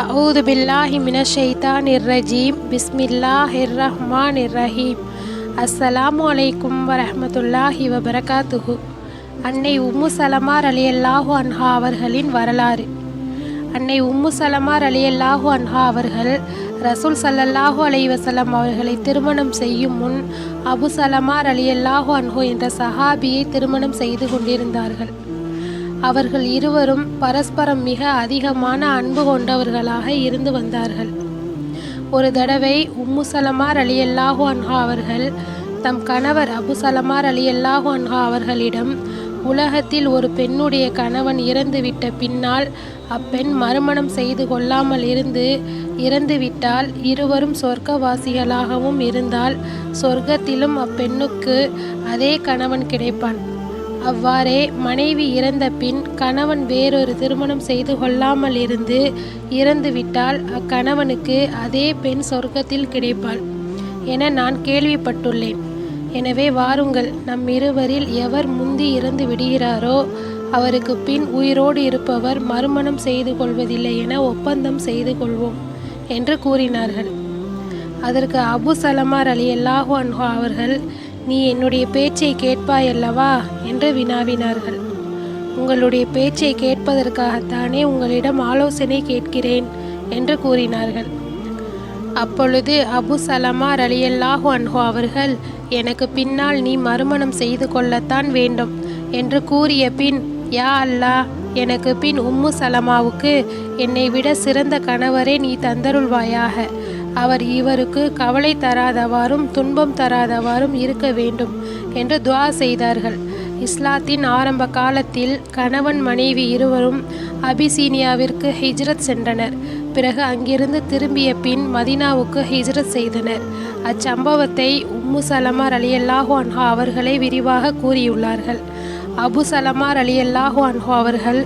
அஊது பில்லாஹி மினஷ் ஷைத்தானிர் ரஜீம். பிஸ்மில்லாஹிர் ரஹ்மானிர் ரஹீம். அஸ்ஸலாமு அலைக்கும் வரஹ்மத்துல்லாஹி வபரகாத்துஹு. அன்னை உம்மு சலமா ரலியல்லாஹு அன்ஹா அவர்களின் வரலாறு. அன்னை உம்மு சலமா ரலியல்லாஹு அன்ஹா அவர்கள் ரசூல் ஸல்லல்லாஹு அலைஹி வஸல்லம் அவர்களை திருமணம் செய்யும் முன் அபு சலமா ரலியல்லாஹு அன்ஹு என்ற சஹாபியை திருமணம் செய்து கொண்டிருந்தார்கள். அவர்கள் இருவரும் பரஸ்பரம் மிக அதிகமான அன்பு கொண்டவர்களாக இருந்து வந்தார்கள். ஒரு தடவை உம்மு சலமா ரலியல்லாஹு அன்ஹா அவர்கள் தம் கணவர் அபு சலமா ரலியல்லாஹு அன்ஹா அவர்களிடம், உலகத்தில் ஒரு பெண்ணுடைய கணவன் இறந்துவிட்ட பின்னால் அப்பெண் மறுமணம் செய்து கொள்ளாமல் இறந்துவிட்டால் இருவரும் சொர்க்கவாசிகளாகவும் இருந்தால் சொர்க்கத்திலும் அப்பெண்ணுக்கு அதே கணவன் கிடைப்பான். அவ்வாறே மனைவி இறந்த பின் கணவன் வேறொரு திருமணம் செய்து கொள்ளாமல் இறந்துவிட்டால் அக்கணவனுக்கு அதே பெண் சொர்க்கத்தில் கிடைப்பாள் என நான் கேள்விப்பட்டுள்ளேன். எனவே வாருங்கள், நம் இருவரில் எவர் முந்தி இறந்து விடுகிறாரோ அவருக்கு பின் உயிரோடு இருப்பவர் மறுமணம் செய்து கொள்வதில்லை என ஒப்பந்தம் செய்து கொள்வோம் என்று கூறினார்கள். அதற்கு அபு சலமா ரலியல்லாஹு அன்ஹு அவர்கள், நீ என்னுடைய பேச்சை கேட்பாயல்லவா என்று வினாவினார்கள். உங்களுடைய பேச்சை கேட்பதற்காகத்தானே உங்களிடம் ஆலோசனை கேட்கிறேன் என்று கூறினார்கள். அப்பொழுது அபு சலமா ரலியல்லாஹு அன்ஹு அவர்கள், எனக்கு பின்னால் நீ மறுமணம் செய்து கொள்ளத்தான் வேண்டும் என்று கூறிய பின், யா அல்லாஹ், எனக்கு பின் உம்மு சலமாவுக்கு என்னை விட சிறந்த கணவரே நீ தந்தருள்வாயாக. அவர் இவருக்கு கவலை தராதவாறும் துன்பம் தராதவாறும் இருக்க வேண்டும் என்று துஆ செய்தார்கள். இஸ்லாத்தின் ஆரம்ப காலத்தில் கணவன் மனைவி இருவரும் அபிசீனியாவிற்கு ஹிஜ்ரத் சென்றனர். பிறகு அங்கிருந்து திரும்பிய பின் மதீனாவுக்கு ஹிஜ்ரத் செய்தனர். அச்சம்பவத்தை உம்மு சலமா ரலியல்லாஹு அன்ஹா அவர்களே விரிவாக கூறியுள்ளார்கள். அபு சலமா ரலியல்லாஹு அன்ஹு அவர்கள்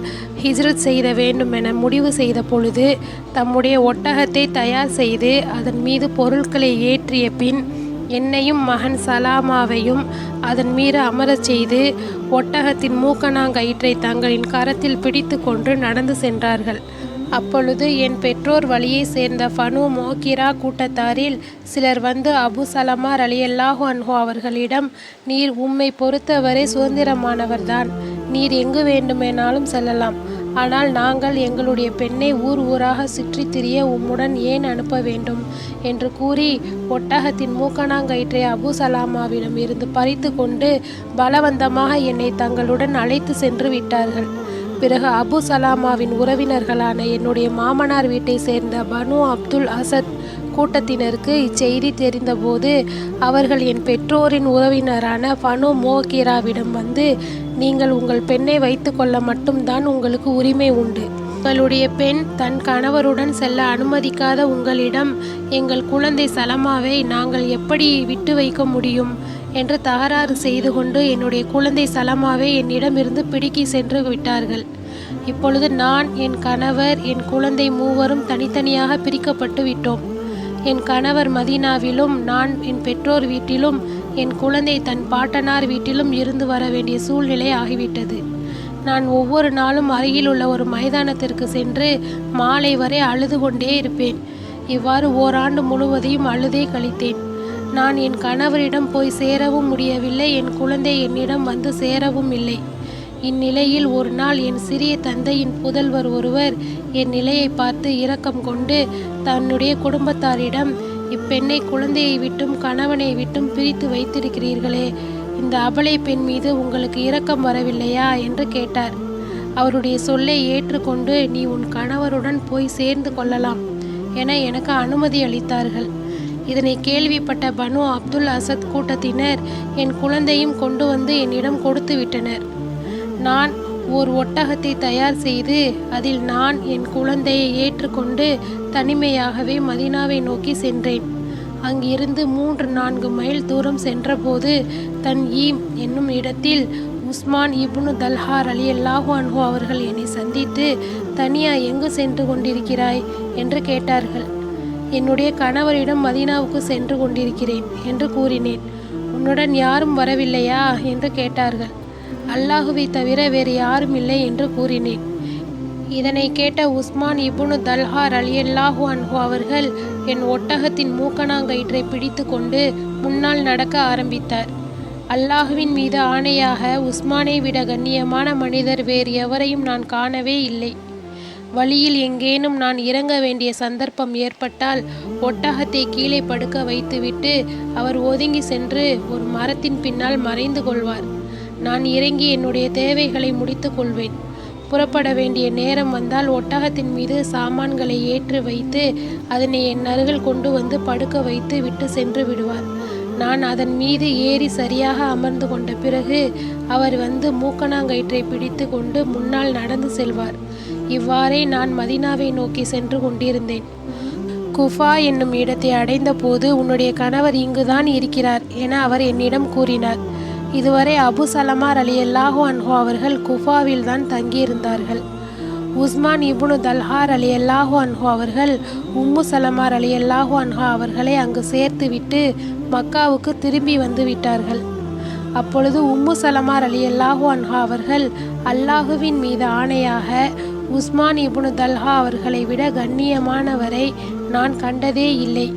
ஹிஜ்ரத் செய்த வேண்டும் என முடிவு செய்த பொழுது தம்முடைய ஒட்டகத்தை தயார் செய்து அதன் மீது பொருட்களை ஏற்றிய பின் என்னையும் மகன் சலாமாவையும் அதன் மீது அமரச் செய்து ஒட்டகத்தின் மூக்கணாங்கயிற்றை தங்களின் கரத்தில் பிடித்து கொண்டு நடந்து சென்றார்கள். அப்பொழுது என் பெற்றோர் வழியை சேர்ந்த பனு மோக்கிரா கூட்டத்தாரில் சிலர் வந்து அபு சலமா ரலியல்லாஹு அன்ஹு அவர்களிடம், நீர் உம்மை பொறுத்தவரை சுதந்திரமானவர்தான், நீர் எங்கு வேண்டுமெனாலும் செல்லலாம். ஆனால் நாங்கள் எங்களுடைய பெண்ணை ஊர் ஊராக சுற்றி திரிய உம்முடன் ஏன் அனுப்ப வேண்டும் என்று கூறி ஒட்டகத்தின் மூக்கணாங்கயிற்றை அபு சலாமாவிடம் இருந்து பறித்து கொண்டு பலவந்தமாக என்னை தங்களுடன் அழைத்து சென்று விட்டார்கள். பிறகு அபு சலாமாவின் உறவினர்களான என்னுடைய மாமனார் வீட்டை சேர்ந்த பனு அப்துல் அசத் கூட்டத்தினருக்கு இச்செய்தி தெரிந்தபோது அவர்கள் என் பெற்றோரின் உறவினரான பனு மோகிராவிடம் வந்து, நீங்கள் உங்கள் பெண்ணை வைத்து கொள்ள மட்டும்தான் உங்களுக்கு உரிமை உண்டு. உங்களுடைய பெண் தன் கணவருடன் செல்ல அனுமதிக்காத உங்களிடம் எங்கள் குழந்தை சலமாவை நாங்கள் எப்படி விட்டு வைக்க முடியும் என்று தகராறு செய்து கொண்டு என்னுடைய குழந்தை சலமாவை என்னிடமிருந்து பிடுங்கி சென்று விட்டார்கள். இப்பொழுது நான், என் கணவர், என் குழந்தை மூவரும் தனித்தனியாக பிரிக்கப்பட்டு விட்டோம். என் கணவர் மதீனாவிலும் நான் என் பெற்றோர் வீட்டிலும் என் குழந்தை தன் பாட்டனார் வீட்டிலும் இருந்து வர வேண்டிய சூழ்நிலை ஆகிவிட்டது. நான் ஒவ்வொரு நாளும் அருகில் உள்ள ஒரு மைதானத்திற்கு சென்று மாலை வரை அழுது கொண்டே இருப்பேன். இவ்வாறு ஓராண்டு முழுவதையும் அழுதே கழித்தேன். நான் என் கணவரிடம் போய் சேரவும் முடியவில்லை, என் குழந்தை என்னிடம் வந்து சேரவும் இல்லை. இந்நிலையில் ஒரு நாள் என் சிறிய தந்தையின் புதல்வர் ஒருவர் என் நிலையை பார்த்து இரக்கம் கொண்டு தன்னுடைய குடும்பத்தாரிடம், இப்பெண்ணை குழந்தையை விட்டும் கணவனை விட்டும் பிரித்து வைத்திருக்கிறீர்களே, இந்த அபலை பெண் மீது உங்களுக்கு இரக்கம் வரவில்லையா என்று கேட்டார். அவருடைய சொல்லை ஏற்றுக்கொண்டு, நீ உன் கணவருடன் போய் சேர்ந்து கொள்ளலாம் என எனக்கு அனுமதி அளித்தார்கள். இதனை கேள்விப்பட்ட பனு அப்துல் அசத் கூட்டத்தினர் என் குழந்தையும் கொண்டு வந்து என்னிடம் கொடுத்து விட்டனர். நான் ஓர் ஒட்டகத்தை தயார் செய்து அதில் நான் என் குழந்தையை ஏற்றுக்கொண்டு தனிமையாகவே மதீனாவை நோக்கி சென்றேன். அங்கிருந்து 3-4 மைல் தூரம் சென்றபோது தன்ஈம் என்னும் இடத்தில் உஸ்மான் இப்னு தல்ஹா ரலியல்லாஹு அன்ஹு அவர்கள் என்னை சந்தித்து, தனியா எங்கு சென்று கொண்டிருக்கிறாய் என்று கேட்டார்கள். என்னுடைய கணவரிடம் மதீனாவுக்கு சென்று கொண்டிருக்கிறேன் என்று கூறினேன். உன்னுடன் யாரும் வரவில்லையா என்று கேட்டார்கள். அல்லாஹுவை தவிர வேறு யாரும் இல்லை என்று கூறினேன். இதனை கேட்ட உஸ்மான் இப்னு தல்ஹா ரலியல்லாஹு அன்ஹு அவர்கள் என் ஒட்டகத்தின் மூக்கணாங்கயிற்றை பிடித்து கொண்டு முன்னால் நடக்க ஆரம்பித்தார். அல்லாஹுவின் மீது ஆணையாக உஸ்மானை விட கண்ணியமான மனிதர் வேறு எவரையும் நான் காணவே இல்லை. வழியில் எங்கேனும் நான் இறங்க வேண்டிய சந்தர்ப்பம் ஏற்பட்டால் ஒட்டகத்தை கீழே படுக்க வைத்துவிட்டு அவர் ஒதுங்கி சென்று ஒரு மரத்தின் பின்னால் மறைந்து கொள்வார். நான் இறங்கி என்னுடைய தேவைகளை முடித்து கொள்வேன். புறப்பட வேண்டிய நேரம் வந்தால் ஒட்டகத்தின் மீது சாமான்களை ஏற்றி வைத்து அதனை என் அருகில் கொண்டு வந்து படுக்க வைத்து விட்டு சென்று விடுவார். நான் அதன் மீது ஏறி சரியாக அமர்ந்து கொண்ட பிறகு அவர் வந்து மூக்கணாங்கயிற்றை பிடித்து கொண்டு முன்னால் நடந்து செல்வார். இவ்வாறே நான் மதீனாவை நோக்கி சென்று கொண்டிருந்தேன். குஃபா என்னும் இடத்தை அடைந்த போது உன்னுடைய கணவர் இங்குதான் இருக்கிறார் என அவர் என்னிடம் கூறினார். இதுவரை அபு சலமா ரலியல்லாஹு அன்ஹு அவர்கள் குஃபாவில் தான் தங்கியிருந்தார்கள். உஸ்மான் இப்னு தல்ஹா ரலியல்லாஹு அன்ஹு அவர்கள் உம்மு சலமா ரலியல்லாஹு அன்ஹா அவர்களை அங்கு சேர்த்துவிட்டு மக்காவுக்கு திரும்பி வந்து விட்டார்கள். அப்பொழுது உம்மு சலமா ரலியல்லாஹு அன்ஹா அவர்கள் அல்லாஹுவின் மீது ஆணையாக உஸ்மான் இப்னு தல்ஹா அவர்களை விட கண்ணியமானவரை நான் கண்டதே இல்லை.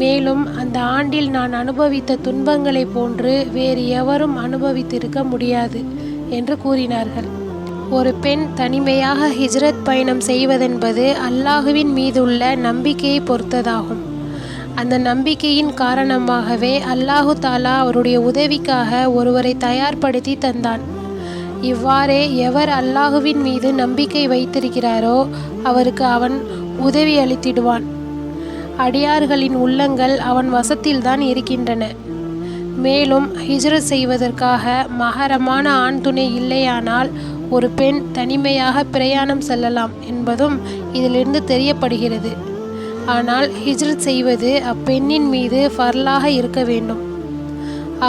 மேலும் அந்த ஆண்டில் நான் அனுபவித்த துன்பங்களை போன்று வேறு எவரும் அனுபவித்திருக்க முடியாது என்று கூறினார்கள். ஒரு பெண் தனிமையாக ஹிஜ்ரத் பயணம் செய்வதென்பது அல்லாஹுவின் மீதுள்ள நம்பிக்கையை பொறுத்ததாகும். அந்த நம்பிக்கையின் காரணமாகவே அல்லாஹு தாலா அவருடைய உதவிக்காக ஒருவரை தயார்படுத்தி தந்தான். இவ்வாறே எவர் அல்லாஹுவின் மீது நம்பிக்கை வைத்திருக்கிறாரோ அவருக்கு அவன் உதவி அளித்திடுவான். அடியார்களின் உள்ளங்கள் அவன் வசத்தில்தான் இருக்கின்றன. மேலும் ஹிஜ்ரத் செய்வதற்காக மஹரமான ஆண் துணை இல்லையானால் ஒரு பெண் தனிமையாக பிரயாணம் செல்லலாம் என்பதும் இதிலிருந்து தெரியப்படுகிறது. ஆனால் ஹிஜ்ரத் செய்வது அப்பெண்ணின் மீது ஃபர்லாக இருக்க வேண்டும்.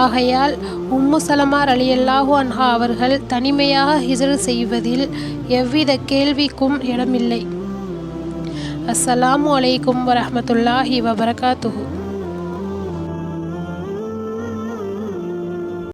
ஆகையால் உம்மு சலமா ரலியல்லாஹு அன்ஹா அவர்கள் தனிமையாக ஹிஜ்ரத் செய்வதில் எவ்வித கேள்விக்கும் இடமில்லை. அஸ்ஸலாமு அலைக்கும் வரஹ்மத்துல்லாஹி வபரகாத்துஹு.